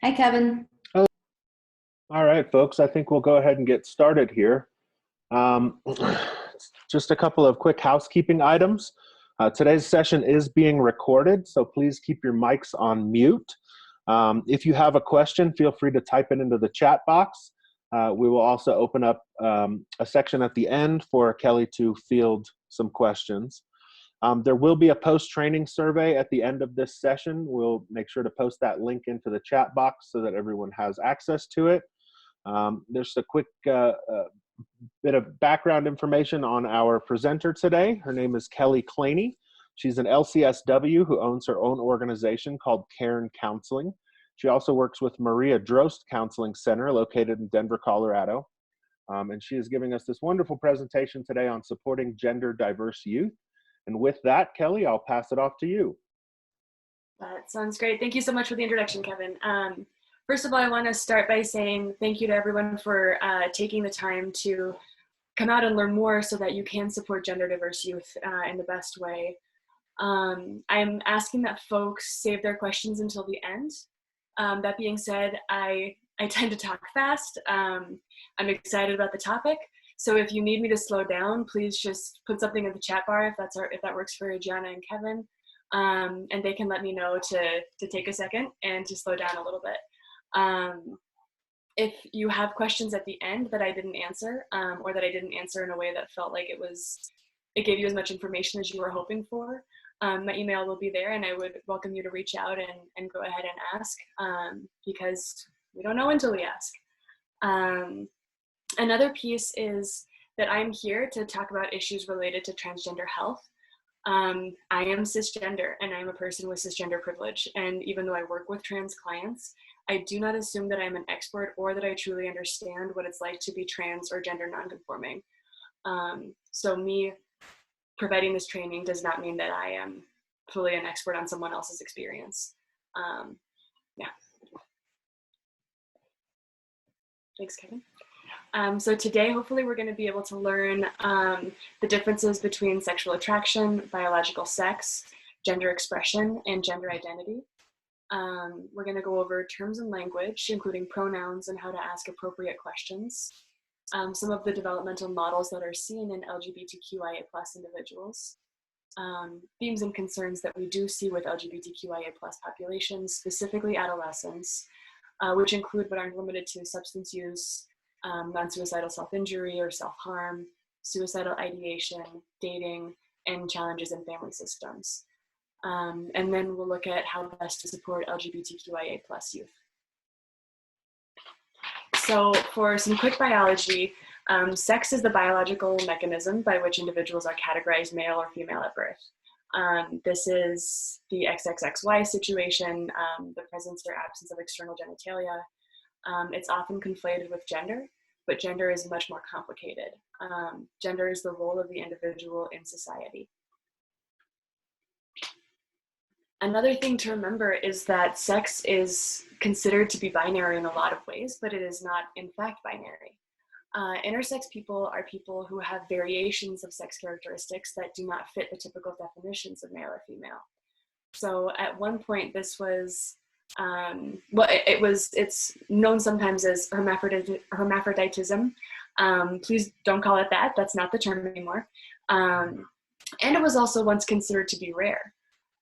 Hi, Kevin. Oh, all right, folks. I think we'll go ahead and get started here. Um, just a couple of quick housekeeping items. Today's session is being recorded, so please keep your mics on mute. If you have a question, feel free to type it into the chat box. We will also open up a section at the end for Kelly to field some questions. There will be a post-training survey at the end of this session. We'll make sure to post that link into the chat box so that everyone has access to it. There's a quick bit of background information on our presenter today. Her name is Kelly Claney. She's an LCSW who owns her own organization called Cairn Counseling. She also works with Maria Drost Counseling Center located in Denver, Colorado. And she is giving us this wonderful presentation today on supporting gender diverse youth. And with that, Kelly, I'll pass it off to you. That sounds great. Thank you so much for the introduction, Kevin. First of all, I want to start by saying thank you to everyone for taking the time to come out and learn more so that you can support gender diverse youth in the best way. I'm asking that folks save their questions until the end. That being said, I tend to talk fast. I'm excited about the topic. So if you need me to slow down, please just put something in the chat bar if that works for Gianna and Kevin. And they can let me know to take a second and to slow down a little bit. If you have questions at the end that I didn't answer, or that I didn't answer in a way that felt like it gave you as much information as you were hoping for, my email will be there, and I would welcome you to reach out and go ahead and ask, because we don't know until we ask. Another piece is that I'm here to talk about issues related to transgender health. I am cisgender, and I'm a person with cisgender privilege. And even though I work with trans clients, I do not assume that I'm an expert or that I truly understand what it's like to be trans or gender nonconforming. So me providing this training does not mean that I am fully an expert on someone else's experience. Yeah. Thanks, Kevin. So today, hopefully, we're going to be able to learn the differences between sexual attraction, biological sex, gender expression, and gender identity. We're going to go over terms and language, including pronouns and how to ask appropriate questions. Some of the developmental models that are seen in LGBTQIA+ individuals. Themes and concerns that we do see with LGBTQIA+ populations, specifically adolescents, which include but aren't limited to substance use, non-suicidal self-injury or self-harm, suicidal ideation, dating, and challenges in family systems. And then we'll look at how best to support LGBTQIA+ youth. So for some quick biology, sex is the biological mechanism by which individuals are categorized male or female at birth. This is the XXXY situation, the presence or absence of external genitalia. It's often conflated with gender, but gender is much more complicated. Gender is the role of the individual in society. Another thing to remember is that sex is considered to be binary in a lot of ways, but it is not in fact binary. Intersex people are people who have variations of sex characteristics that do not fit the typical definitions of male or female. So at one point this was, it's known sometimes as hermaphroditism. Please don't call it that, that's not the term anymore. And it was also once considered to be rare.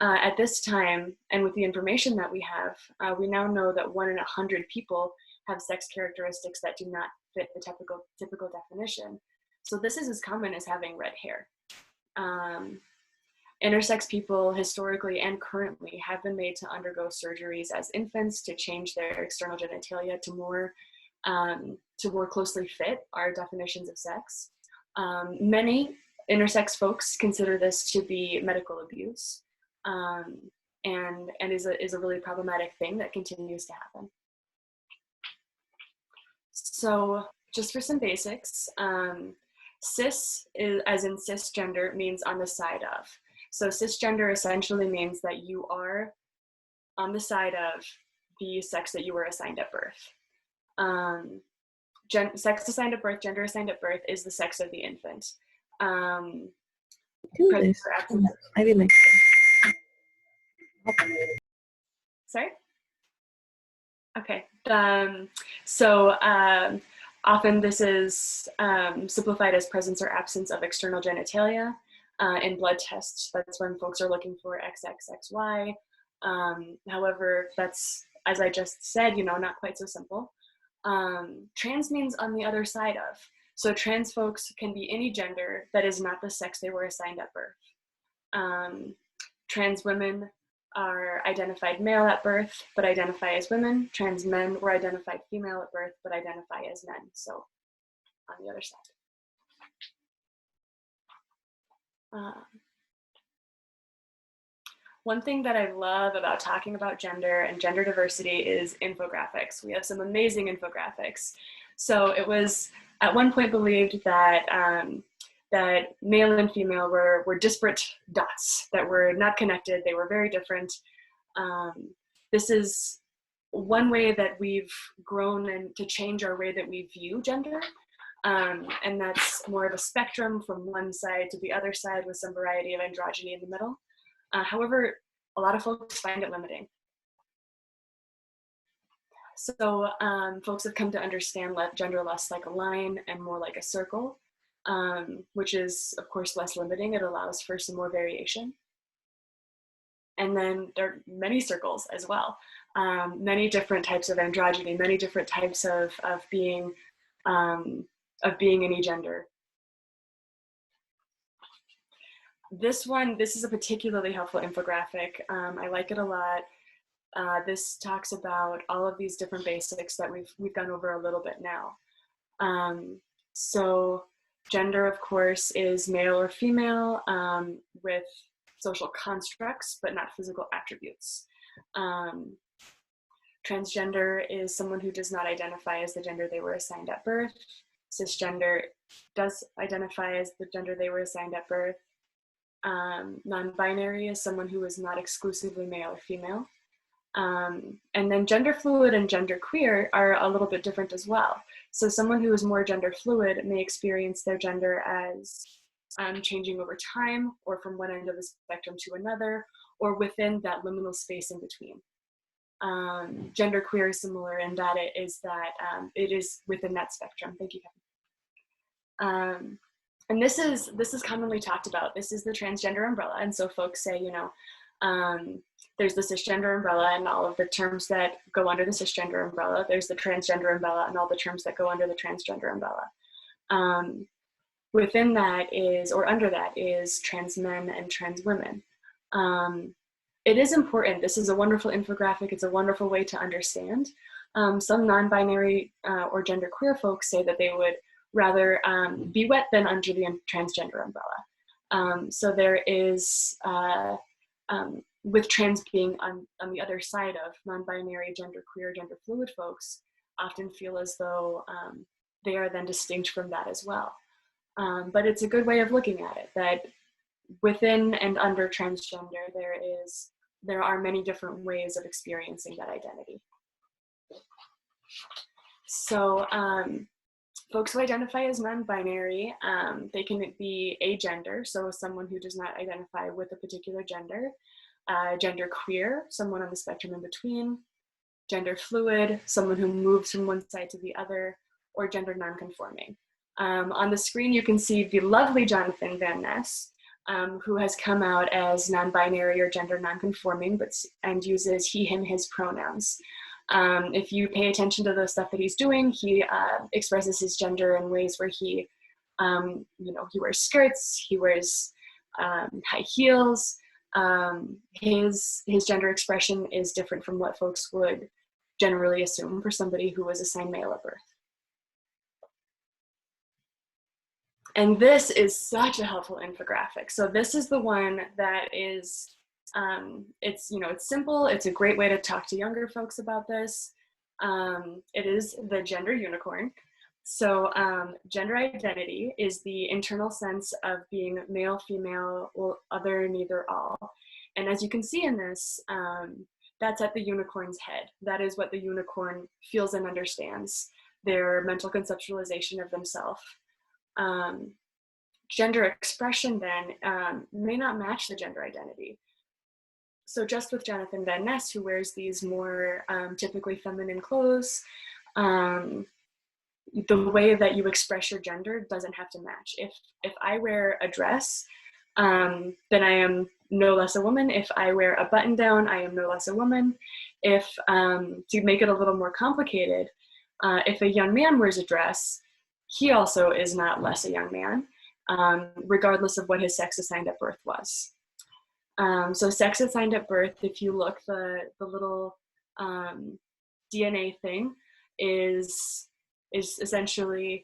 At this time, and with the information that we have, we now know that 1 in 100 people have sex characteristics that do not fit the typical definition. So this is as common as having red hair. Intersex people historically and currently have been made to undergo surgeries as infants to change their external genitalia to more closely fit our definitions of sex. Many intersex folks consider this to be medical abuse. And is a really problematic thing that continues to happen. So just for some basics, cis, as in cisgender, means on the side of. So cisgender essentially means that you are on the side of the sex that you were assigned at birth. Sex assigned at birth, gender assigned at birth is the sex of the infant. Do this. I didn't like Sorry? Okay, often this is simplified as presence or absence of external genitalia. In blood tests, that's when folks are looking for XXXY. However, that's, as I just said, not quite so simple. Trans means on the other side of. So trans folks can be any gender that is not the sex they were assigned at birth. Trans women are identified male at birth, but identify as women. Trans men were identified female at birth, but identify as men. So on the other side. One thing that I love about talking about gender and gender diversity is infographics. We have some amazing infographics. So it was at one point believed that that male and female were disparate dots that were not connected. They were very different. This is one way that we've grown and to change our way that we view gender. And that's more of a spectrum from one side to the other side with some variety of androgyny in the middle. However, a lot of folks find it limiting. So folks have come to understand gender less like a line and more like a circle, which is, of course, less limiting. It allows for some more variation. And then there are many circles as well. Many different types of androgyny, many different types of being any gender. This is a particularly helpful infographic. I like it a lot. This talks about all of these different basics that we've gone over a little bit now. So gender, of course, is male or female with social constructs, but not physical attributes. Transgender is someone who does not identify as the gender they were assigned at birth. Cisgender does identify as the gender they were assigned at birth. Non-binary is someone who is not exclusively male or female. And then gender fluid and gender queer are a little bit different as well. So someone who is more gender fluid may experience their gender as changing over time, or from one end of the spectrum to another, or within that liminal space in between. Gender queer is similar in that it is within that spectrum. Thank you, Kevin. And this is commonly talked about. This is the transgender umbrella. And so folks say, there's the cisgender umbrella and all of the terms that go under the cisgender umbrella. There's the transgender umbrella and all the terms that go under the transgender umbrella. Within that is, or under that is, trans men and trans women. It is important. This is a wonderful infographic. It's a wonderful way to understand. Some non-binary or genderqueer folks say that they would rather be wet than under the transgender umbrella. So there is, with trans being on the other side of, non-binary, genderqueer, gender fluid folks often feel as though they are then distinct from that as well. But it's a good way of looking at it, that within and under transgender, there are many different ways of experiencing that identity. So folks who identify as non-binary, they can be agender, so someone who does not identify with a particular gender. Gender queer, someone on the spectrum in between. Gender fluid, someone who moves from one side to the other. Or gender non-conforming. On the screen, you can see the lovely Jonathan Van Ness, who has come out as non-binary or gender non-conforming, and uses he, him, his pronouns. If you pay attention to the stuff that he's doing, he expresses his gender in ways where he wears skirts, he wears high heels. His gender expression is different from what folks would generally assume for somebody who was assigned male at birth. And this is such a helpful infographic. So this is the one that is, it's simple. It's a great way to talk to younger folks about this. It is the gender unicorn. So gender identity is the internal sense of being male, female, or other, neither, all. And as you can see in this, that's at the unicorn's head. That is what the unicorn feels and understands, their mental conceptualization of themselves. Gender expression then may not match the gender identity. So just with Jonathan Van Ness, who wears these more typically feminine clothes, the way that you express your gender doesn't have to match. If I wear a dress, then I am no less a woman. If I wear a button down, I am no less a woman. If, to make it a little more complicated, if a young man wears a dress, he also is not less a young man, regardless of what his sex assigned at birth was. So sex assigned at birth, if you look, the little DNA thing is essentially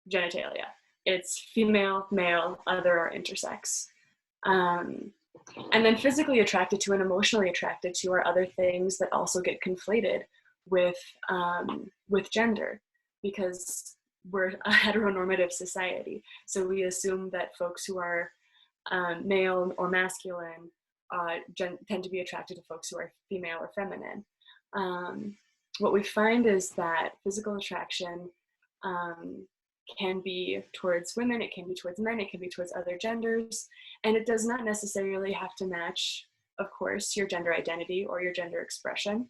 genitalia. It's female, male, other, or intersex. And then physically attracted to and emotionally attracted to are other things that also get conflated with gender, because we're a heteronormative society. So we assume that folks who are male or masculine tend to be attracted to folks who are female or feminine. What we find is that physical attraction can be towards women, it can be towards men, it can be towards other genders, and it does not necessarily have to match, of course, your gender identity or your gender expression.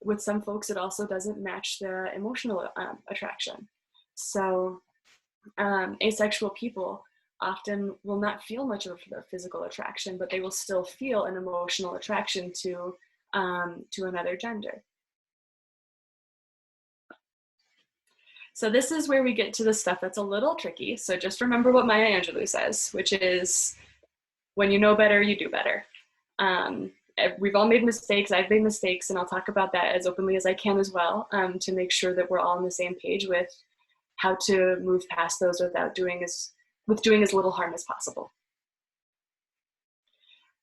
With some folks, it also doesn't match the emotional attraction. So asexual people often will not feel much of a physical attraction, but they will still feel an emotional attraction to another gender. So this is where we get to the stuff that's a little tricky. So just remember what Maya Angelou says, which is, when you know better, you do better. We've all made mistakes. I've made mistakes, and I'll talk about that as openly as I can as well, to make sure that we're all on the same page with how to move past those without doing as little harm as possible.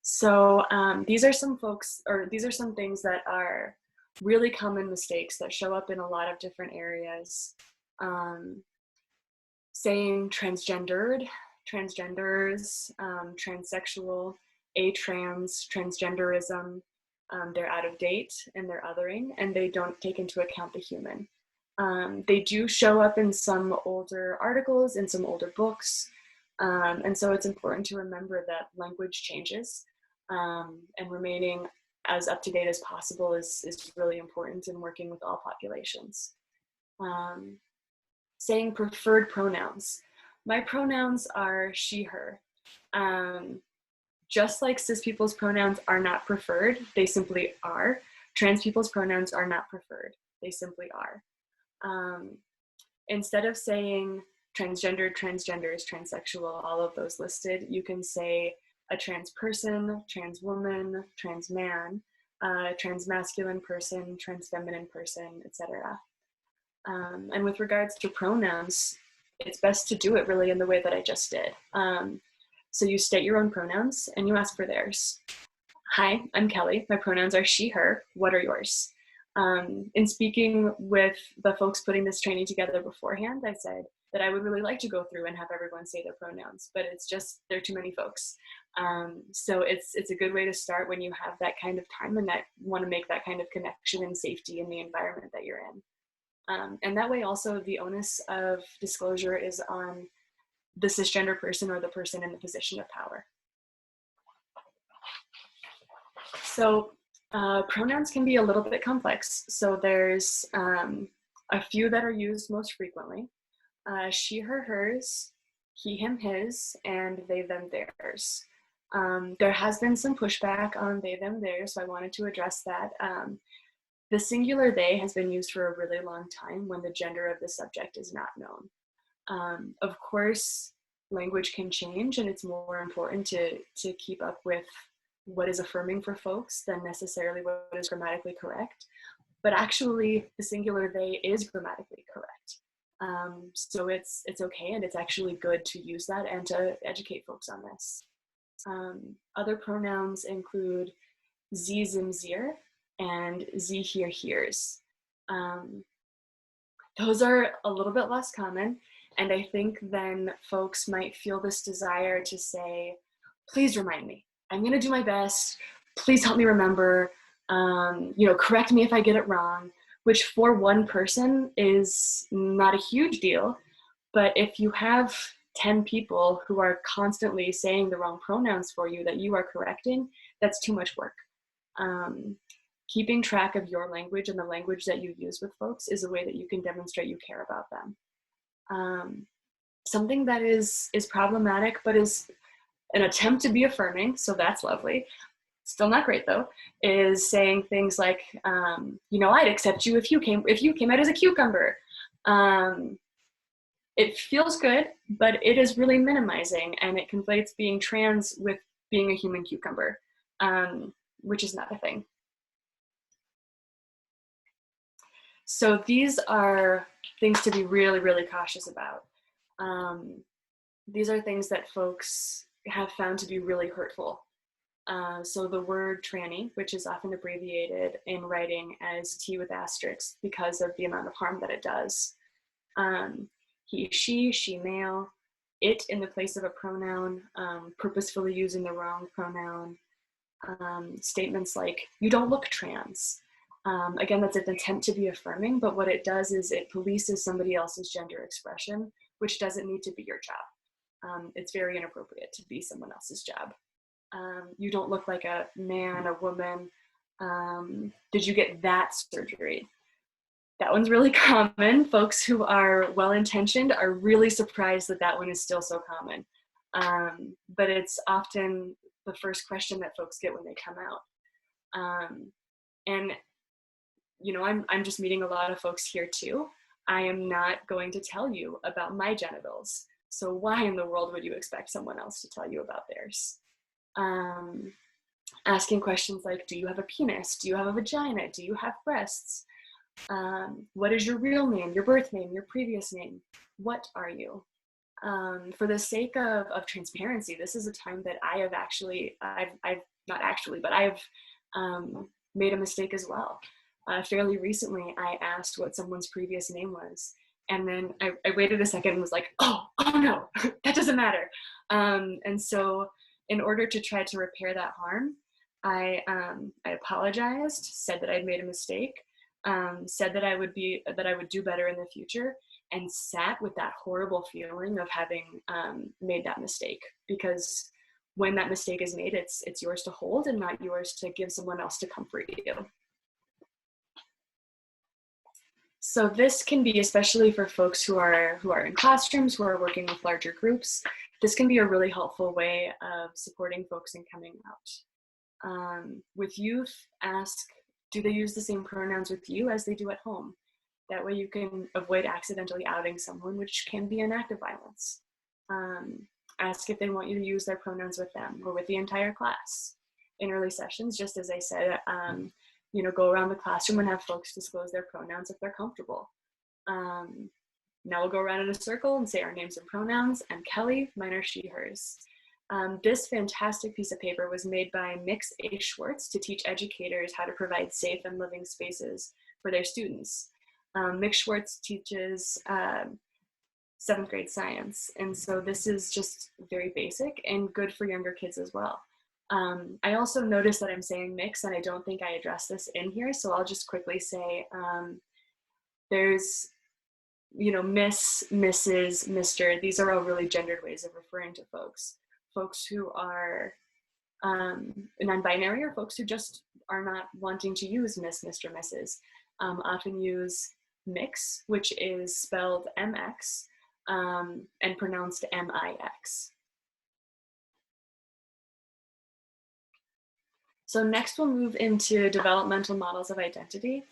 So these are some things that are really common mistakes that show up in a lot of different areas. Saying transgendered, transgenders, transsexual, atrans, transgenderism, they're out of date and they're othering, and they don't take into account the human. They do show up in some older articles, in some older books, and so it's important to remember that language changes, and remaining as up to date as possible is really important in working with all populations. Saying preferred pronouns. My pronouns are she, her. Just like cis people's pronouns are not preferred, they simply are. Trans people's pronouns are not preferred, they simply are. Instead of saying transgender, transgenders, transsexual, all of those listed, you can say a trans person, trans woman, trans man, trans masculine person, trans feminine person, etc. And with regards to pronouns, it's best to do it really in the way that I just did. So you state your own pronouns and you ask for theirs. Hi, I'm Kelly. My pronouns are she, her. What are yours? In speaking with the folks putting this training together beforehand, I said that I would really like to go through and have everyone say their pronouns, but it's just, there are too many folks. So it's a good way to start when you have that kind of time and that want to make that kind of connection and safety in the environment that you're in. And that way also the onus of disclosure is on the cisgender person or the person in the position of power. So pronouns can be a little bit complex. So there's a few that are used most frequently. She, her, hers, he, him, his, and they, them, theirs. There has been some pushback on they, them, theirs, so I wanted to address that. The singular they has been used for a really long time when the gender of the subject is not known. Of course, language can change, and it's more important to keep up with what is affirming for folks than necessarily what is grammatically correct. But actually, the singular they is grammatically correct. So it's okay, and it's actually good to use that and to educate folks on this. Other pronouns include sie, zim, zir, and sie, hier, hiers. Those are a little bit less common, and I think then folks might feel this desire to say, please remind me. I'm gonna do my best. Please help me remember. Correct me if I get it wrong, which for one person is not a huge deal. But if you have 10 people who are constantly saying the wrong pronouns for you that you are correcting, that's too much work. Keeping track of your language and the language that you use with folks is a way that you can demonstrate you care about them. Something that is problematic, but is an attempt to be affirming, so that's lovely. Still not great though, is saying things like, I'd accept you if you came out as a cucumber. It feels good, but it is really minimizing, and it conflates being trans with being a human cucumber, which is not a thing. So these are things to be really, really cautious about. These are things that folks have found to be really hurtful. So the word tranny, which is often abbreviated in writing as T with asterisks because of the amount of harm that it does. He, she, male, it in the place of a pronoun, purposefully using the wrong pronoun. Statements like, you don't look trans. Again, that's an attempt to be affirming, but what it does is it polices somebody else's gender expression, which doesn't need to be your job. It's very inappropriate to be someone else's job. You don't look like a man, a woman. Did you get that surgery? That one's really common. Folks who are well-intentioned are really surprised that that one is still so common. But it's often the first question that folks get when they come out. And I'm just meeting a lot of folks here too. I am not going to tell you about my genitals. So why in the world would you expect someone else to tell you about theirs? Asking questions like, do you have a penis? Do you have a vagina? Do you have breasts? What is your real name, your birth name, your previous name? What are you? For the sake of transparency, this is a time that I have made a mistake as well. Fairly recently, I asked what someone's previous name was. And then I waited a second and was like, oh no, that doesn't matter. And so in order to try to repair that harm, I apologized, said that I'd made a mistake, said that I would do better in the future, and sat with that horrible feeling of having made that mistake. Because when that mistake is made, it's yours to hold and not yours to give someone else to comfort you. So this can be, especially for folks who are in classrooms, who are working with larger groups, this can be a really helpful way of supporting folks in coming out. With youth, ask, do they use the same pronouns with you as they do at home? That way you can avoid accidentally outing someone, which can be an act of violence. Ask if they want you to use their pronouns with them or with the entire class. In early sessions, just as I said, go around the classroom and have folks disclose their pronouns if they're comfortable. Now we'll go around in a circle and say our names and pronouns. I'm Kelly, mine are she, hers. This fantastic piece of paper was made by Mix A. Schwartz to teach educators how to provide safe and living spaces for their students. Mix Schwartz teaches 7th grade science, and so this is just very basic and good for younger kids as well. I also noticed that I'm saying mix, and I don't think I addressed this in here, so I'll just quickly say there's, Miss, Mrs., Mr. These are all really gendered ways of referring to folks. Folks who are non-binary or folks who just are not wanting to use Miss, Mr., Mrs. Often use mix, which is spelled MX and pronounced MIX. So next we'll move into developmental models of identity.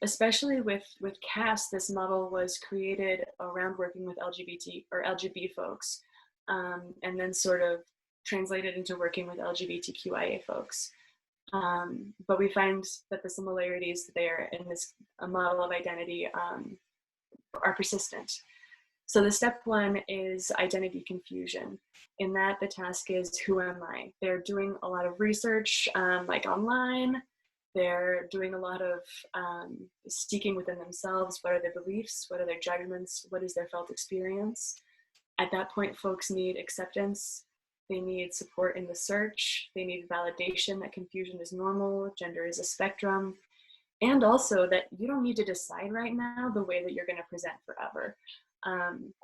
Especially with CAST, this model was created around working with LGBT or LGB folks, and then sort of translated into working with LGBTQIA folks. But we find that the similarities there in this model of identity are persistent. So the step one is identity confusion. In that, the task is, who am I? They're doing a lot of research, like online. They're doing a lot of seeking within themselves. What are their beliefs? What are their judgments? What is their felt experience? At that point, folks need acceptance. They need support in the search. They need validation that confusion is normal, gender is a spectrum, and also that you don't need to decide right now the way that you're going to present forever.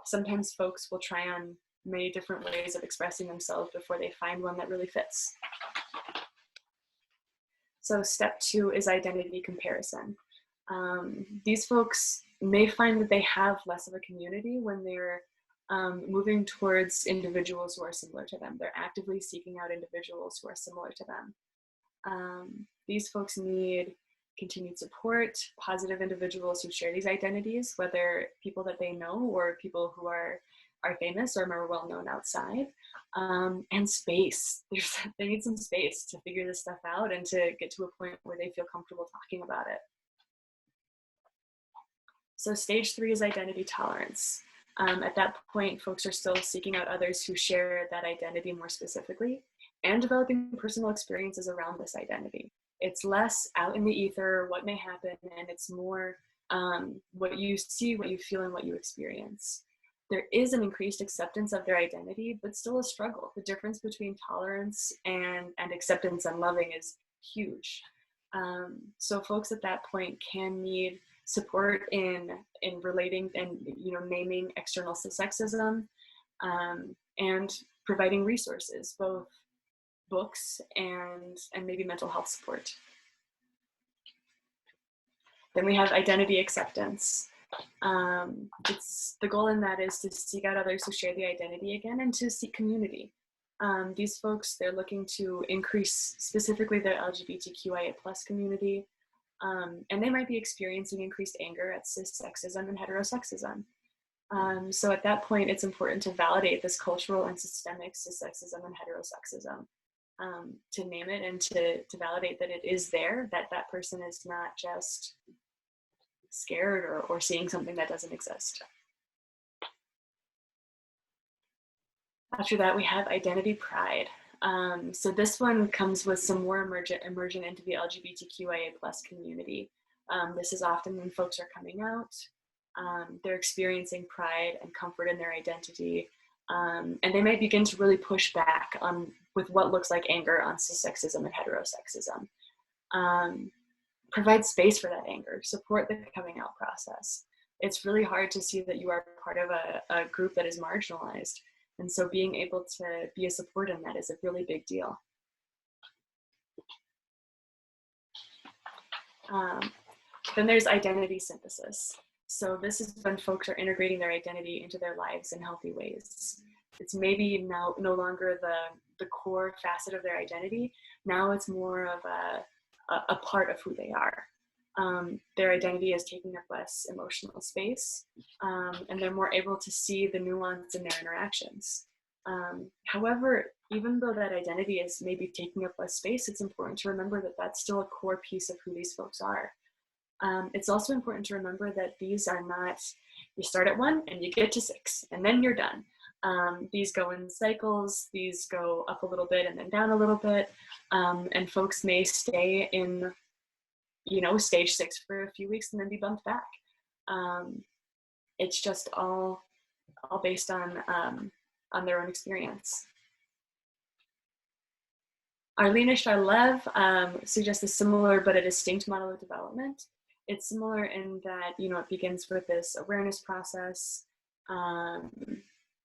Sometimes folks will try on many different ways of expressing themselves before they find one that really fits. So step 2 is identity comparison. These folks may find that they have less of a community when they're moving towards individuals who are similar to them. They're actively seeking out individuals who are similar to them. These folks need continued support, positive individuals who share these identities, whether people that they know or people who are famous or more well known outside, and space. They need some space to figure this stuff out and to get to a point where they feel comfortable talking about it. So stage 3 is identity tolerance. At that point, folks are still seeking out others who share that identity more specifically and developing personal experiences around this identity. It's less out in the ether, what may happen, and it's more what you see, what you feel, and what you experience. There is an increased acceptance of their identity, but still a struggle. The difference between tolerance and acceptance and loving is huge. So folks at that point can need support in relating and naming external sexism, and providing resources, both books and maybe mental health support. Then we have identity acceptance. It's the goal in that is to seek out others who share the identity again and to seek community. These folks, they're looking to increase specifically their LGBTQIA+ community, and they might be experiencing increased anger at cis sexism and heterosexism. So at that point, it's important to validate this cultural and systemic cis sexism and heterosexism, to name it and to validate that it is there, that person is not just scared or seeing something that doesn't exist. After that, we have identity pride. So this one comes with some more immersion into the LGBTQIA+ community. This is often when folks are coming out. They're experiencing pride and comfort in their identity, and they might begin to really push back with what looks like anger on cis sexism and heterosexism. Provide space for that anger, support the coming out process. It's really hard to see that you are part of a group that is marginalized. And so being able to be a support in that is a really big deal. Then there's identity synthesis. So this is when folks are integrating their identity into their lives in healthy ways. It's maybe now no longer the core facet of their identity. Now it's more of a part of who they are. Their identity is taking up less emotional space, and they're more able to see the nuance in their interactions. However, even though that identity is maybe taking up less space, it's important to remember that that's still a core piece of who these folks are. It's also important to remember that these are not, you start at 1 and you get to 6 and then you're done. These go in cycles, these go up a little bit and then down a little bit, and folks may stay in stage 6 for a few weeks and then be bumped back. It's just all based on their own experience. Arlene Shalev suggests a similar but a distinct model of development. It's similar in that it begins with this awareness process.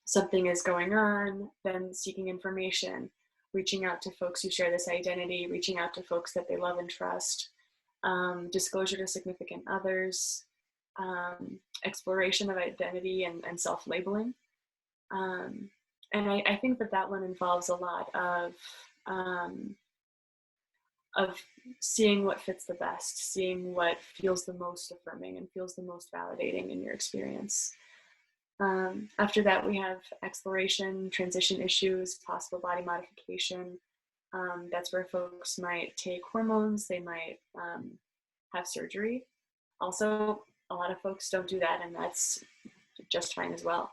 Something is going on, then seeking information, reaching out to folks who share this identity, reaching out to folks that they love and trust, disclosure to significant others, exploration of identity and self-labeling. And I think that one involves a lot of seeing what fits the best, seeing what feels the most affirming and feels the most validating in your experience. After that, we have exploration, transition issues, possible body modification. That's where folks might take hormones, they might have surgery. Also, a lot of folks don't do that, and that's just fine as well.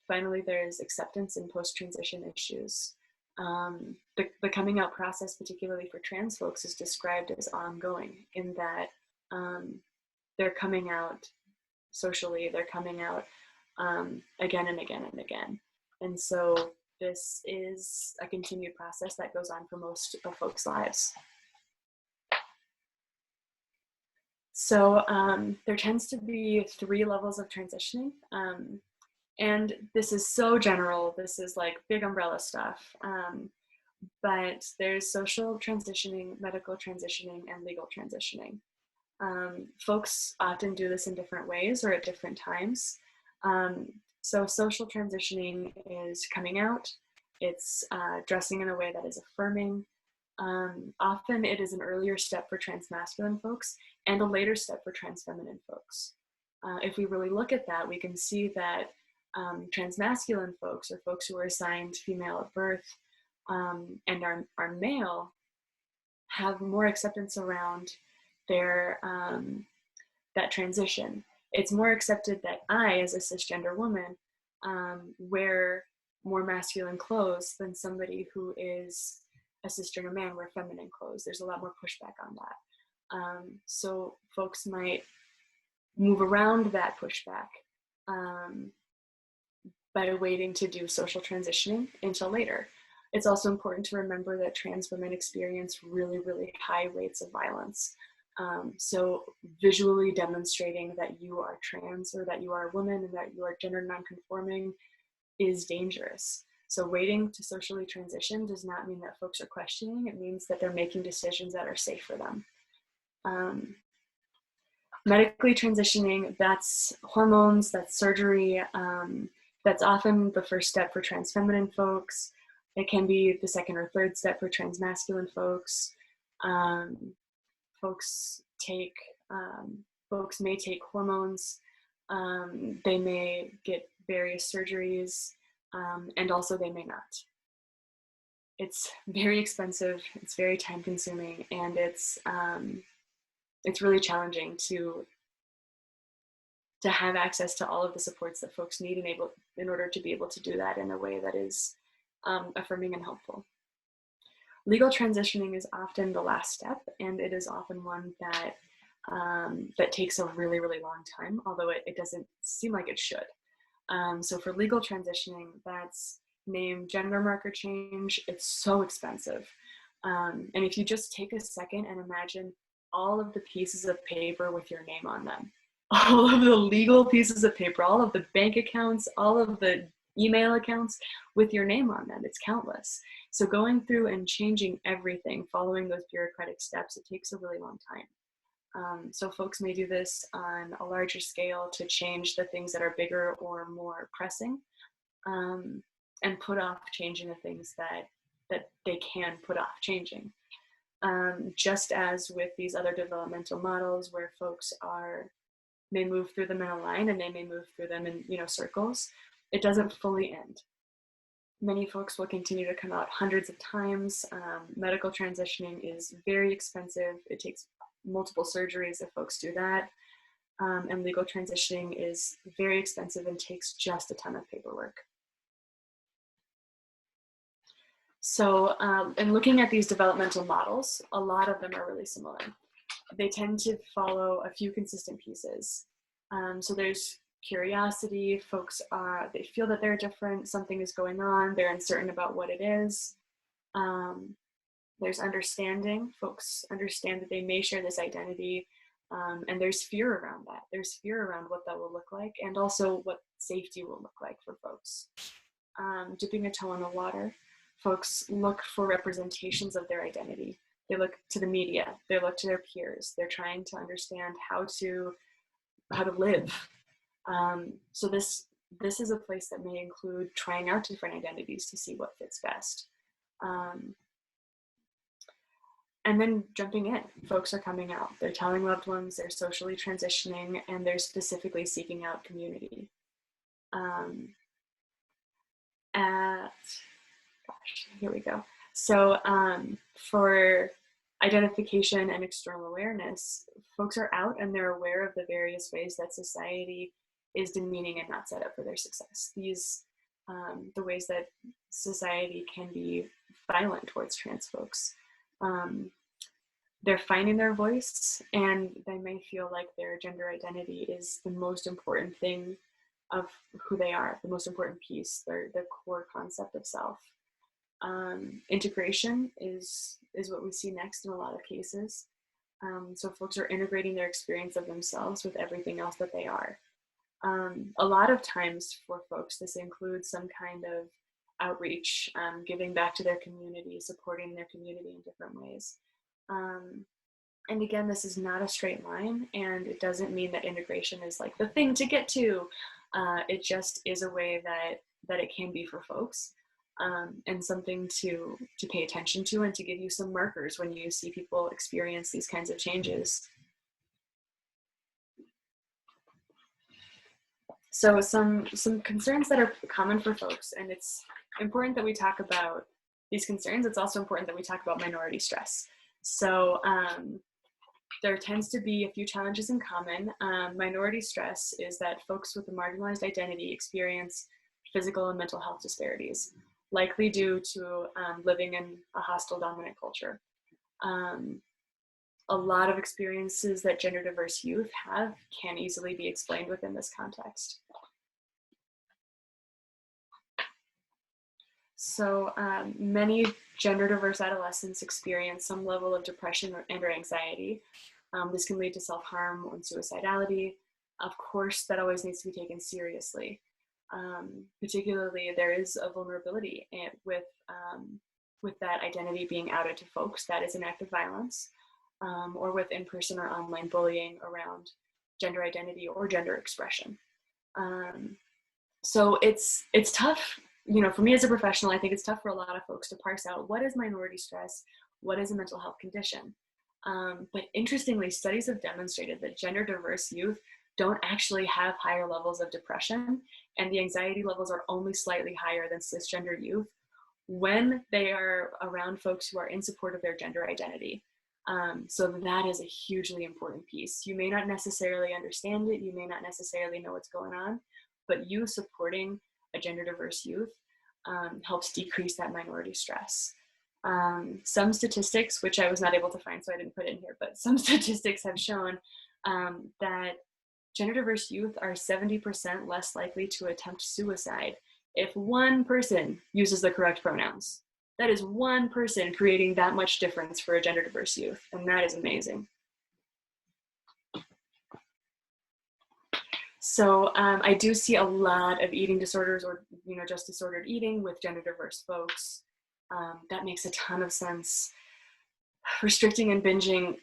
Finally, there's acceptance and post-transition issues. The coming out process, particularly for trans folks, is described as ongoing in that they're coming out socially, they're coming out again and again and again. And so this is a continued process that goes on for most of folks' lives. So there tends to be 3 levels of transitioning. And this is so general. This is like big umbrella stuff. But there's social transitioning, medical transitioning, and legal transitioning. Folks often do this in different ways or at different times. So social transitioning is coming out. It's dressing in a way that is affirming. Often it is an earlier step for transmasculine folks and a later step for transfeminine folks. If we really look at that, we can see that transmasculine folks, or folks who are assigned female at birth and are male, have more acceptance around their that transition. It's more accepted that I, as a cisgender woman, wear more masculine clothes than somebody who is a cisgender man wear feminine clothes. There's a lot more pushback on that. So folks might move around that pushback by waiting to do social transitioning until later. It's also important to remember that trans women experience really, really high rates of violence. So visually demonstrating that you are trans or that you are a woman and that you are gender nonconforming is dangerous. So waiting to socially transition does not mean that folks are questioning. It means that they're making decisions that are safe for them. Medically transitioning, that's hormones, that's surgery. That's often the first step for trans feminine folks. It can be the second or third step for transmasculine folks. Folks may take hormones. They may get various surgeries, and also they may not. It's very expensive, it's very time consuming, and it's really challenging to have access to all of the supports that folks need in order to be able to do that in a way that is affirming and helpful. Legal transitioning is often the last step, and it is often one that that takes a really, really long time, although it doesn't seem like it should. So for legal transitioning, that's name, gender marker change. It's so expensive. And if you just take a second and imagine all of the pieces of paper with your name on them, all of the legal pieces of paper, all of the bank accounts, all of the email accounts with your name on them, it's countless. So going through and changing everything, following those bureaucratic steps, it takes a really long time. So folks may do this on a larger scale to change the things that are bigger or more pressing, and put off changing the things that they can put off changing. Just as with these other developmental models where folks may move through them in a line and they may move through them in circles, it doesn't fully end. Many folks will continue to come out hundreds of times. Medical transitioning is very expensive. It takes multiple surgeries if folks do that. And legal transitioning is very expensive and takes just a ton of paperwork. So in looking at these developmental models, a lot of them are really similar. They tend to follow a few consistent pieces. So there's curiosity. Folks they feel that they're different, something is going on, they're uncertain about what it is. There's understanding. Folks understand that they may share this identity, and there's fear around that. There's fear around what that will look like, and also what safety will look like for folks. Dipping a toe in the water, folks look for representations of their identity. They look to the media, they look to their peers, they're trying to understand how to live. So this is a place that may include trying out different identities to see what fits best. And then jumping in, folks are coming out. They're telling loved ones, they're socially transitioning, and they're specifically seeking out community. Here we go. So for identification and external awareness, folks are out and they're aware of the various ways that society is demeaning and not set up for their success. These, the ways that society can be violent towards trans folks. They're finding their voice, and they may feel like their gender identity is the most important thing of who they are, the most important piece, the core concept of self. Integration is what we see next in a lot of cases. So folks are integrating their experience of themselves with everything else that they are. A lot of times for folks, this includes some kind of outreach, giving back to their community, supporting their community in different ways. And again, this is not a straight line, and it doesn't mean that integration is like the thing to get to. It just is a way that it can be for folks, and something to pay attention to, and to give you some markers when you see people experience these kinds of changes. So some concerns that are common for folks, and it's important that we talk about these concerns. It's also important that we talk about minority stress. So there tends to be a few challenges in common. Minority stress is that folks with a marginalized identity experience physical and mental health disparities, likely due to living in a hostile dominant culture. A lot of experiences that gender diverse youth have can easily be explained within this context. So many gender diverse adolescents experience some level of depression or anxiety. This can lead to self-harm and suicidality. Of course, that always needs to be taken seriously. Particularly, there is a vulnerability with that identity being outed to folks. That is an act of violence, or with in-person or online bullying around gender identity or gender expression. So it's tough. You know, for me as a professional, I think it's tough for a lot of folks to parse out what is minority stress, what is a mental health condition. But interestingly, studies have demonstrated that gender diverse youth don't actually have higher levels of depression, and the anxiety levels are only slightly higher than cisgender youth when they are around folks who are in support of their gender identity. So that is a hugely important piece. You may not necessarily understand it, you may not necessarily know what's going on, but you supporting a gender diverse youth helps decrease that minority stress. Some statistics, which I was not able to find, so I didn't put it in here, but some statistics have shown that gender diverse youth are 70% less likely to attempt suicide if one person uses the correct pronouns. That is one person creating that much difference for a gender diverse youth, and that is amazing. So I do see a lot of eating disorders, or just disordered eating with gender diverse folks. That makes a ton of sense. Restricting and binging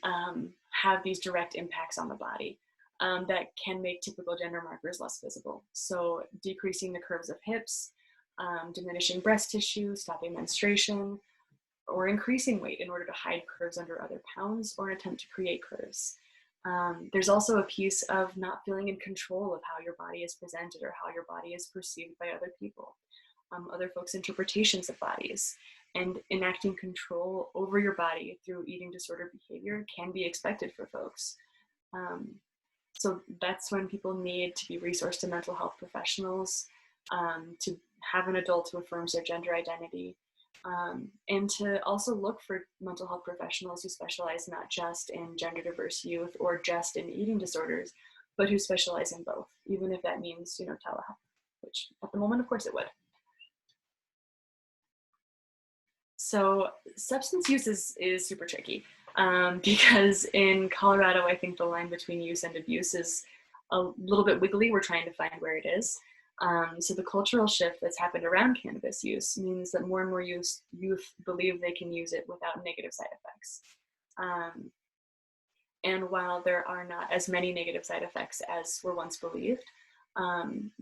have these direct impacts on the body that can make typical gender markers less visible. So decreasing the curves of hips, diminishing breast tissue, stopping menstruation, or increasing weight in order to hide curves under other pounds or an attempt to create curves. There's also a piece of not feeling in control of how your body is presented or how your body is perceived by other people, other folks' interpretations of bodies, and enacting control over your body through eating disorder behavior can be expected for folks. So that's when people need to be resourced to mental health professionals, to have an adult who affirms their gender identity, and to also look for mental health professionals who specialize not just in gender diverse youth or just in eating disorders, but who specialize in both, even if that means, telehealth, which at the moment, of course, it would. So substance use is super tricky because in Colorado, I think the line between use and abuse is a little bit wiggly. We're trying to find where it is. So the cultural shift that's happened around cannabis use means that more and more youth believe they can use it without negative side effects. And while there are not as many negative side effects as were once believed,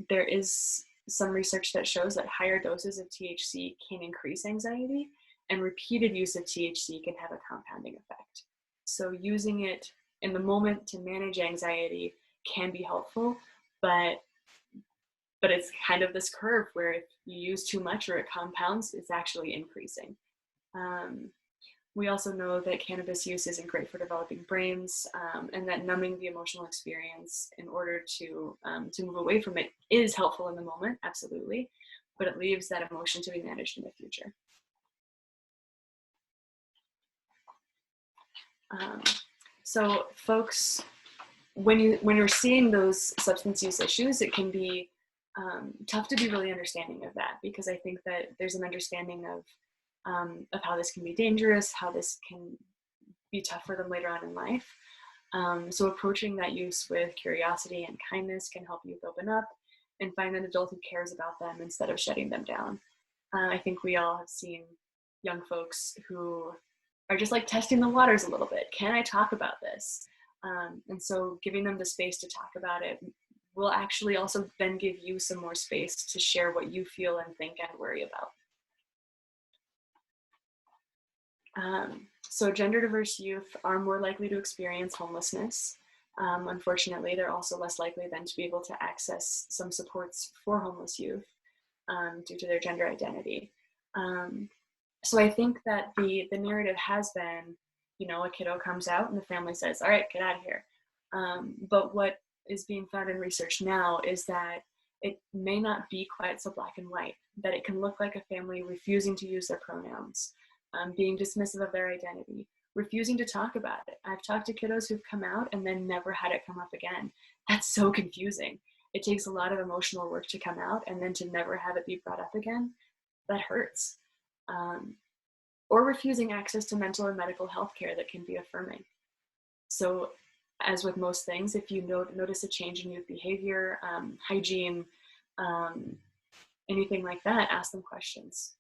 there is some research that shows that higher doses of THC can increase anxiety, and repeated use of THC can have a compounding effect. So using it in the moment to manage anxiety can be helpful, but it's kind of this curve where if you use too much or it compounds, it's actually increasing. We also know that cannabis use isn't great for developing brains, and that numbing the emotional experience in order to move away from it is helpful in the moment, absolutely, but it leaves that emotion to be managed in the future. So folks, when you're seeing those substance use issues, it can be tough to be really understanding of that, because I think that there's an understanding of how this can be dangerous, how this can be tough for them later on in life. So approaching that use with curiosity and kindness can help youth open up and find an adult who cares about them instead of shutting them down. I think we all have seen young folks who are just like testing the waters a little bit. Can I talk about this? And so giving them the space to talk about it will actually also then give you some more space to share what you feel and think and worry about. So gender diverse youth are more likely to experience homelessness. Unfortunately, they're also less likely then to be able to access some supports for homeless youth due to their gender identity. So I think that the narrative has been, you know, a kiddo comes out and the family says, all right, get out of here. But what is being found in research now is that it may not be quite so black and white, that it can look like a family refusing to use their pronouns, being dismissive of their identity, refusing to talk about it. I've talked to kiddos who've come out and then never had it come up again. That's so confusing. It takes a lot of emotional work to come out and then to never have it be brought up again. That hurts. Or refusing access to mental or medical health care that can be affirming. So as with most things, if you notice a change in youth behavior, hygiene, anything like that, ask them questions.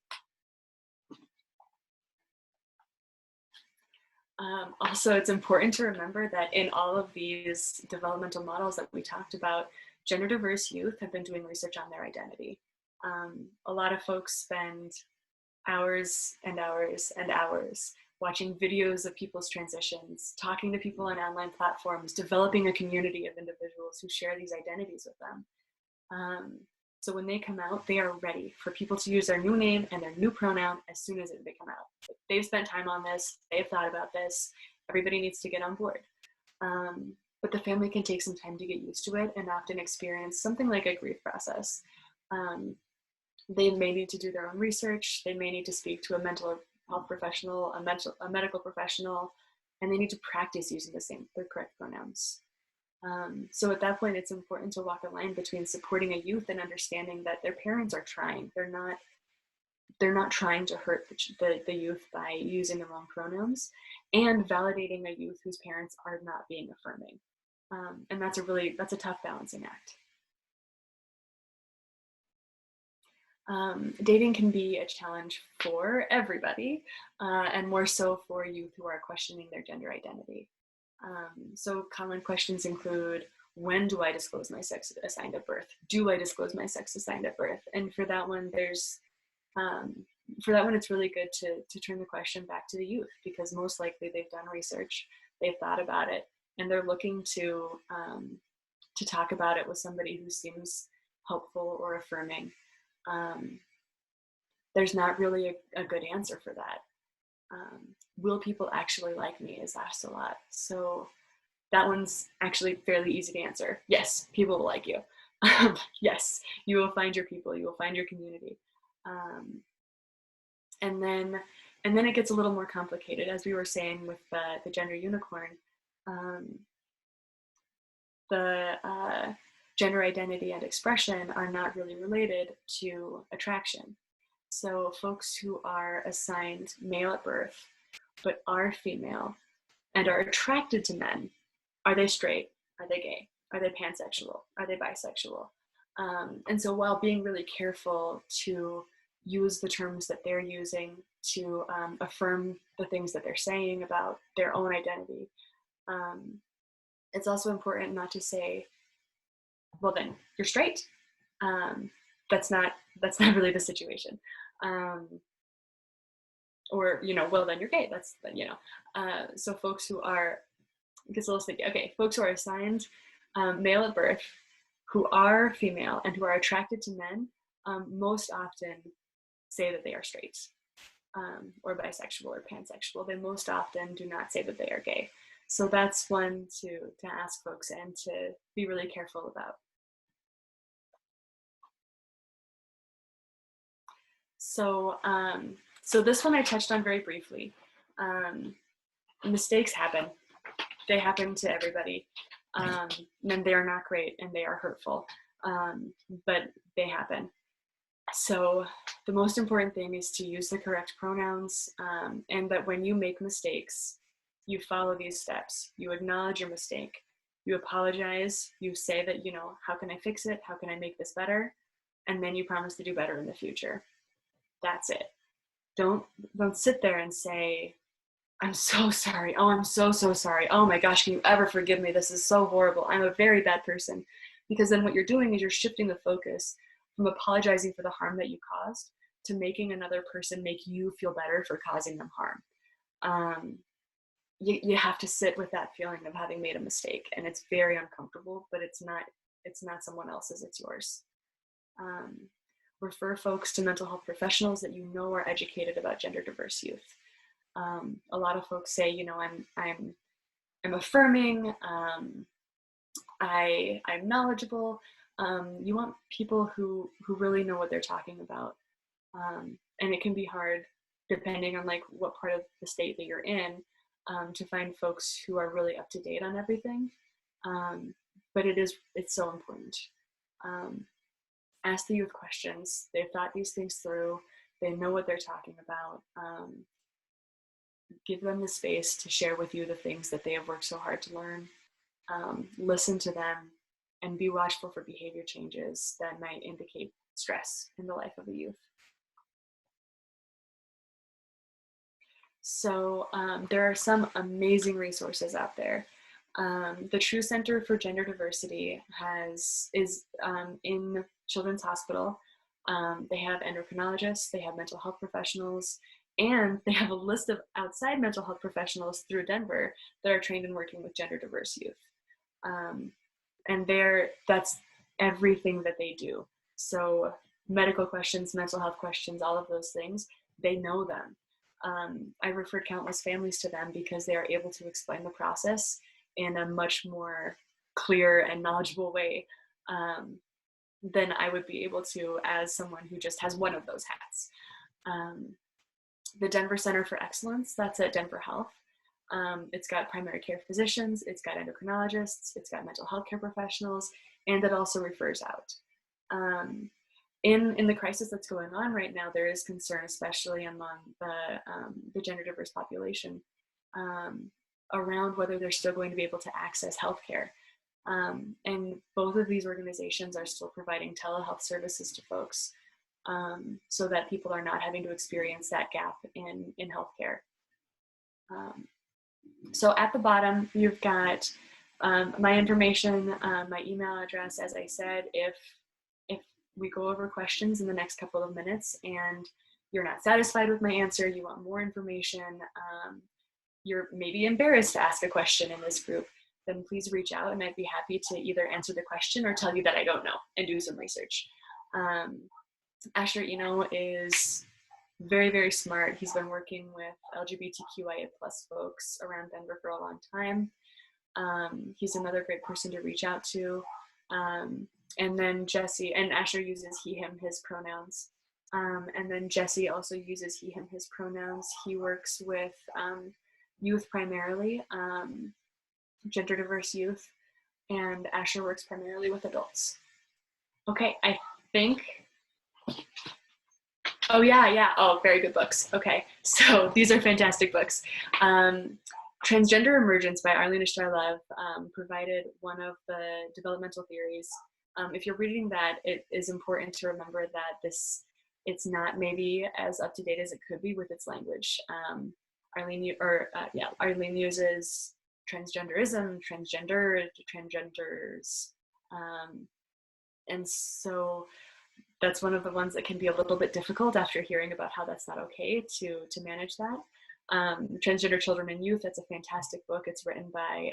Also, it's important to remember that in all of these developmental models that we talked about, gender diverse youth have been doing research on their identity. A lot of folks spend hours and hours and hours watching videos of people's transitions, talking to people on online platforms, developing a community of individuals who share these identities with them. So when they come out, they are ready for people to use their new name and their new pronoun as soon as they come out. They've spent time on this, they've thought about this, everybody needs to get on board. But the family can take some time to get used to it and often experience something like a grief process. They may need to do their own research, they may need to speak to a mental health professional, a medical professional, and they need to practice using the correct pronouns. So at that point, it's important to walk a line between supporting a youth and understanding that their parents are trying. They're not trying to hurt the youth by using the wrong pronouns, and validating a youth whose parents are not being affirming. And that's a tough balancing act. Dating can be a challenge for everybody, and more so for youth who are questioning their gender identity. So common questions include, when do I disclose my sex assigned at birth? Do I disclose my sex assigned at birth? And for that one, it's really good to turn the question back to the youth, because most likely they've done research, they've thought about it, and they're looking to talk about it with somebody who seems helpful or affirming. There's not really a good answer for that. Will people actually like me is asked a lot. So that one's actually fairly easy to answer. Yes, people will like you. Yes, you will find your people, you will find your community. And then it gets a little more complicated, as we were saying with the gender unicorn. The gender identity and expression are not really related to attraction. So folks who are assigned male at birth, but are female and are attracted to men, are they straight? Are they gay? Are they pansexual? Are they bisexual? And so while being really careful to use the terms that they're using to affirm the things that they're saying about their own identity, it's also important not to say, well, then you're straight. That's not really the situation. Or, well, then you're gay. That's, so folks who are, it gets a little sticky. Okay, folks who are assigned male at birth, who are female and who are attracted to men, most often say that they are straight, or bisexual or pansexual. They most often do not say that they are gay. So that's one to ask folks and to be really careful about. So, so this one I touched on very briefly. Mistakes happen. They happen to everybody. And they are not great and they are hurtful, but they happen. So the most important thing is to use the correct pronouns, and that when you make mistakes, you follow these steps. You acknowledge your mistake. You apologize. You say that, how can I fix it? How can I make this better? And then you promise to do better in the future. that's it. Don't sit there and say, I'm so sorry. Oh, I'm so sorry. Oh my gosh, can you ever forgive me? This is so horrible. I'm a very bad person. Because then what you're doing is you're shifting the focus from apologizing for the harm that you caused to making another person make you feel better for causing them harm. You have to sit with that feeling of having made a mistake, and it's very uncomfortable, but it's not someone else's, it's yours. Refer folks to mental health professionals that you know are educated about gender diverse youth. A lot of folks say, you know, I'm affirming, I'm knowledgeable. You want people who really know what they're talking about, and it can be hard depending on like what part of the state that you're in, to find folks who are really up to date on everything. But it's so important. Ask the youth questions. They've thought these things through. They know what they're talking about. Give them the space to share with you the things that they have worked so hard to learn. Listen to them and be watchful for behavior changes that might indicate stress in the life of a youth. So there are some amazing resources out there. The True Center for Gender Diversity is in Children's Hospital. They have endocrinologists, they have mental health professionals, and they have a list of outside mental health professionals through Denver that are trained in working with gender diverse youth. And that's everything that they do. So medical questions, mental health questions, all of those things, they know them. I've referred countless families to them because they are able to explain the process in a much more clear and knowledgeable way than I would be able to as someone who just has one of those hats. The Denver Center for Excellence, that's at Denver Health. It's got primary care physicians, it's got endocrinologists, it's got mental health care professionals, and it also refers out. In the crisis that's going on right now, there is concern, especially among the gender diverse population, around whether they're still going to be able to access healthcare. And both of these organizations are still providing telehealth services to folks, so that people are not having to experience that gap in healthcare. So at the bottom, you've got my information, my email address. As I said, if we go over questions in the next couple of minutes and you're not satisfied with my answer, you want more information, you're maybe embarrassed to ask a question in this group, then please reach out and I'd be happy to either answer the question or tell you that I don't know and do some research. Asher Eno is very, very smart. He's been working with LGBTQIA+ folks around Denver for a long time. He's another great person to reach out to. And then Jesse, and Asher uses he, him, his pronouns. And then Jesse also uses he, him, his pronouns. He works with youth primarily, gender diverse youth, and Asher works primarily with adults. Okay, I think, oh yeah, oh, very good books. Okay, so these are fantastic books. Transgender Emergence by Arlene Ishtar-Lev provided one of the developmental theories. If you're reading that, it is important to remember that it's not maybe as up to date as it could be with its language. Arlene uses transgenderism, transgender, transgenders, and so that's one of the ones that can be a little bit difficult after hearing about how that's not okay to manage that. Transgender Children and Youth, that's a fantastic book. It's written by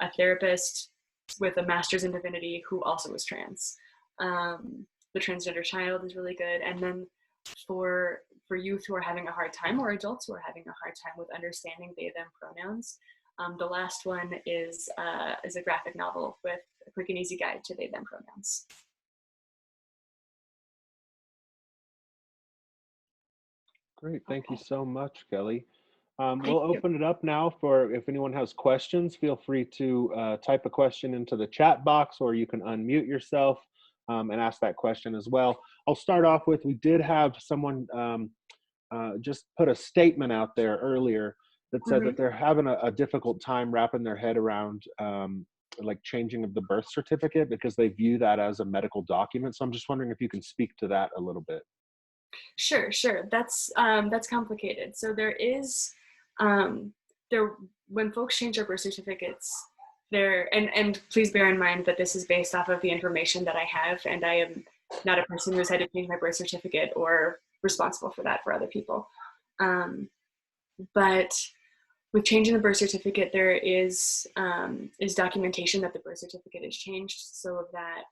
a therapist with a master's in divinity who also is trans. The Transgender Child is really good. And then for youth who are having a hard time, or adults who are having a hard time with understanding they, them pronouns, the last one is a graphic novel with a quick and easy guide to they, them pronouns. Great, thank you so much, Kelly. We'll open it up now for if anyone has questions. Feel free to type a question into the chat box, or you can unmute yourself and ask that question as well. I'll start off with, we did have someone just put a statement out there earlier that said that they're having a difficult time wrapping their head around like changing of the birth certificate because they view that as a medical document. So I'm just wondering if you can speak to that a little bit. Sure. That's complicated. So there is when folks change their birth certificates, and please bear in mind that this is based off of the information that I have, and I am not a person who's had to change my birth certificate or responsible for that for other people. But with changing the birth certificate, there is documentation that the birth certificate is changed, so that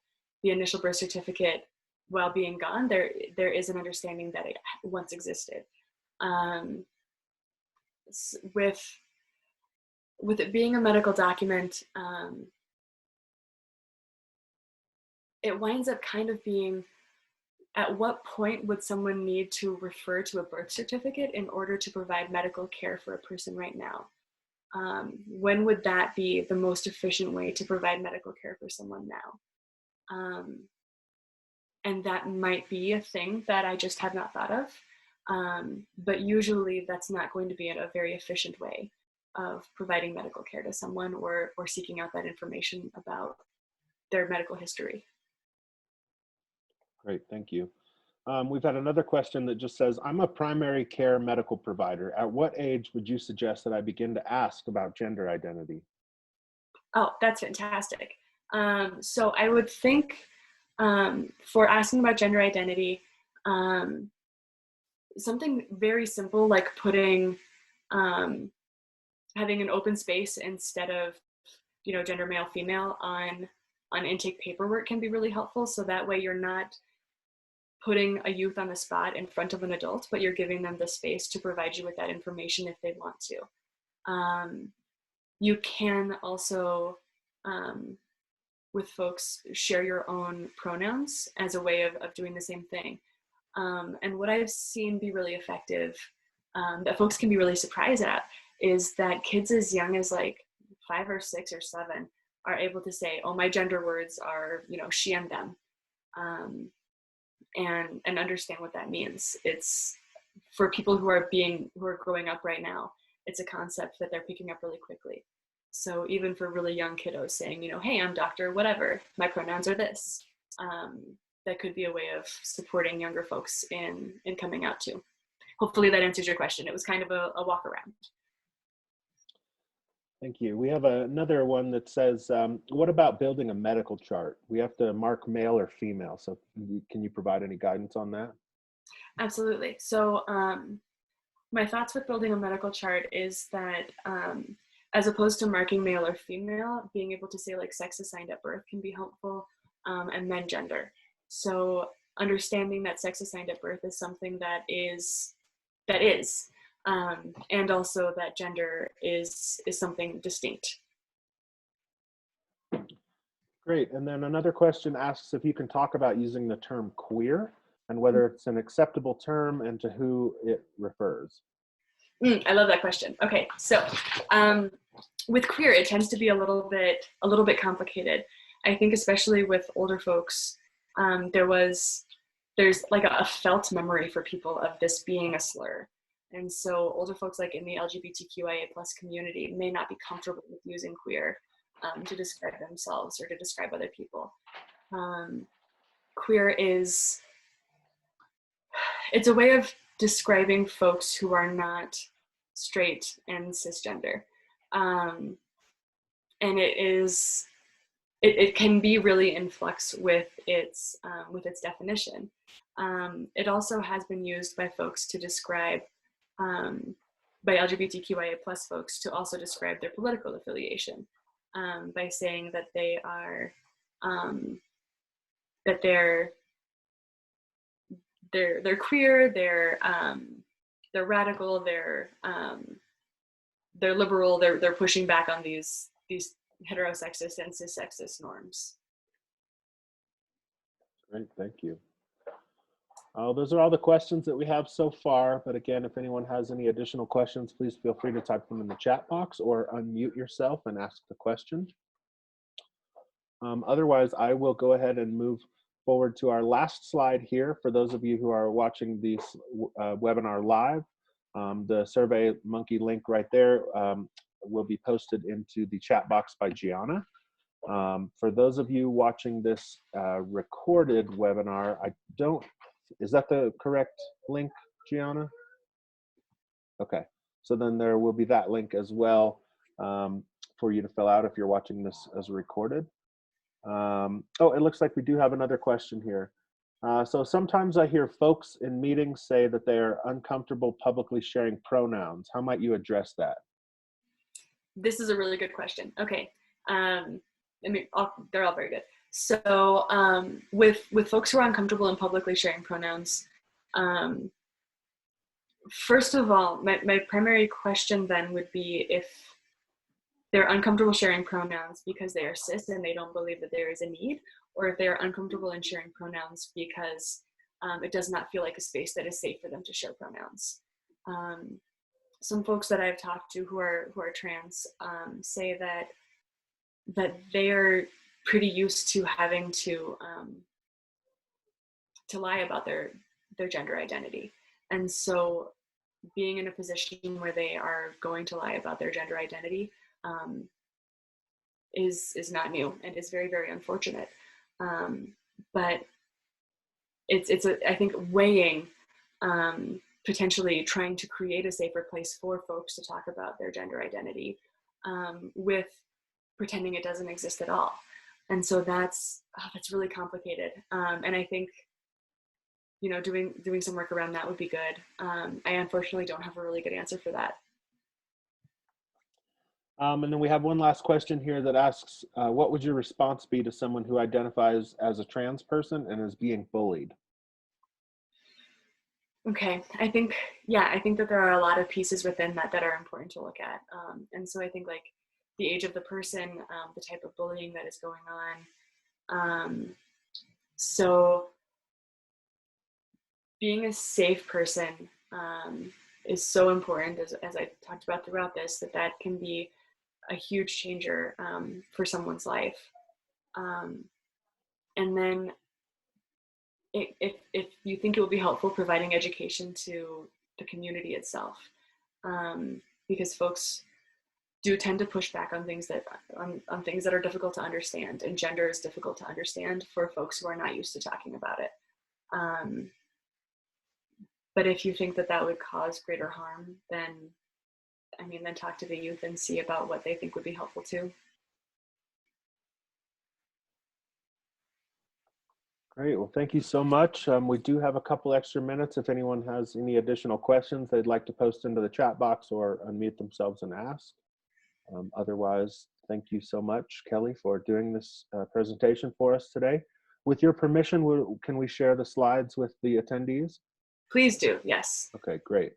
the initial birth certificate, while being gone, there is an understanding that it once existed. With it being a medical document, it winds up kind of being, at what point would someone need to refer to a birth certificate in order to provide medical care for a person right now? When would that be the most efficient way to provide medical care for someone now? And that might be a thing that I just have not thought of. But usually that's not going to be a very efficient way of providing medical care to someone or seeking out that information about their medical history. Great, thank you. We've had another question that just says, I'm a primary care medical provider. At what age would you suggest that I begin to ask about gender identity? Oh, that's fantastic. So I would think for asking about gender identity, something very simple like putting, having an open space instead of, gender male, female on intake paperwork can be really helpful. So that way you're not putting a youth on the spot in front of an adult, but you're giving them the space to provide you with that information if they want to. You can also, with folks, share your own pronouns as a way of doing the same thing. And what I've seen be really effective, that folks can be really surprised at, is that kids as young as like 5 or 6 or 7 are able to say, oh, my gender words are, she and them. And understand what that means. It's for people who are growing up right now, it's a concept that they're picking up really quickly. So even for really young kiddos saying, hey, I'm Dr. whatever, my pronouns are this, that could be a way of supporting younger folks in coming out too. Hopefully that answers your question. It was kind of a walk around. Thank you. We have another one that says, what about building a medical chart? We have to mark male or female. So can you provide any guidance on that? Absolutely. So my thoughts with building a medical chart is that as opposed to marking male or female, being able to say like sex assigned at birth can be helpful, and then gender. So understanding that sex assigned at birth is something that is, and also that gender is something distinct. Great. And then another question asks if you can talk about using the term queer and whether it's an acceptable term and to who it refers. I love that question. Okay, so with queer, it tends to be a little bit complicated. I think especially with older folks, there's like a felt memory for people of this being a slur. And so older folks like in the LGBTQIA+ community may not be comfortable with using queer to describe themselves or to describe other people. Queer it's a way of describing folks who are not straight and cisgender. And it can be really in flux with its definition. It also has been used by folks to describe, by LGBTQIA+ folks to also describe their political affiliation, by saying that they are, that they're queer, they're radical, they're liberal, they're pushing back on these heterosexist and cissexist norms. Great, thank you. Those are all the questions that we have so far, but again, if anyone has any additional questions, please feel free to type them in the chat box or unmute yourself and ask the question. Otherwise, I will go ahead and move forward to our last slide here. For those of you who are watching this webinar live, the SurveyMonkey link right there will be posted into the chat box by Gianna. For those of you watching this recorded webinar, I don't Is that the correct link, Gianna? Okay, so then there will be that link as well for you to fill out if you're watching this as recorded. Oh, it looks like we do have another question here. So sometimes I hear folks in meetings say that they are uncomfortable publicly sharing pronouns. How might you address that? This is a really good question. Okay, I mean, they're all very good. So with folks who are uncomfortable in publicly sharing pronouns, first of all, my primary question then would be if they're uncomfortable sharing pronouns because they are cis and they don't believe that there is a need, or if they are uncomfortable in sharing pronouns because it does not feel like a space that is safe for them to share pronouns. Some folks that I've talked to who are trans say that they're pretty used to having to lie about their gender identity, and so being in a position where they are going to lie about their gender identity is not new and is very, very unfortunate. But it's I think weighing potentially trying to create a safer place for folks to talk about their gender identity with pretending it doesn't exist at all. And so that's really complicated. And I think, you know, doing some work around that would be good. I unfortunately don't have a really good answer for that. And then we have one last question here that asks, what would your response be to someone who identifies as a trans person and is being bullied? Okay, I think that there are a lot of pieces within that are important to look at. And so I think like the age of the person, the type of bullying that is going on. So being a safe person is so important, as I talked about throughout this, that can be a huge changer for someone's life. And then if you think it will be helpful, providing education to the community itself, because folks do tend to push back on things that are difficult to understand, and gender is difficult to understand for folks who are not used to talking about it. But if you think that would cause greater harm, then talk to the youth and see about what they think would be helpful too. Great, well, thank you so much. We do have a couple extra minutes. If anyone has any additional questions they'd like to post into the chat box or unmute themselves and ask. Otherwise, thank you so much, Kelly, for doing this presentation for us today. With your permission, can we share the slides with the attendees? Please do, yes. Okay, great.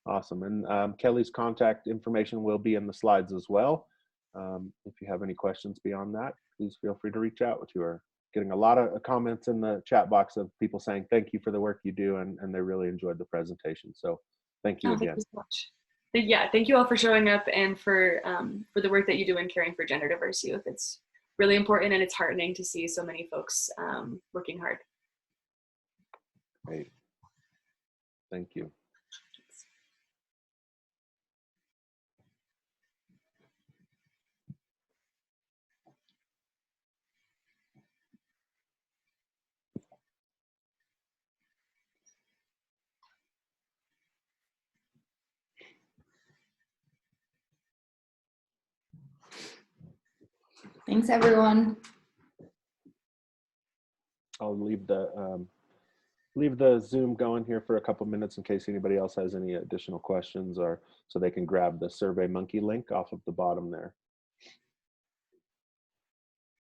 Awesome. And Kelly's contact information will be in the slides as well. If you have any questions beyond that, please feel free to reach out. You are getting a lot of comments in the chat box of people saying thank you for the work you do, and they really enjoyed the presentation. So thank you again. Thank you so much. Yeah, thank you all for showing up and for the work that you do in caring for gender diverse youth. It's really important, and it's heartening to see so many folks working hard. Great. Thank you. Thanks, everyone. I'll leave the Zoom going here for a couple minutes in case anybody else has any additional questions, or so they can grab the SurveyMonkey link off of the bottom there.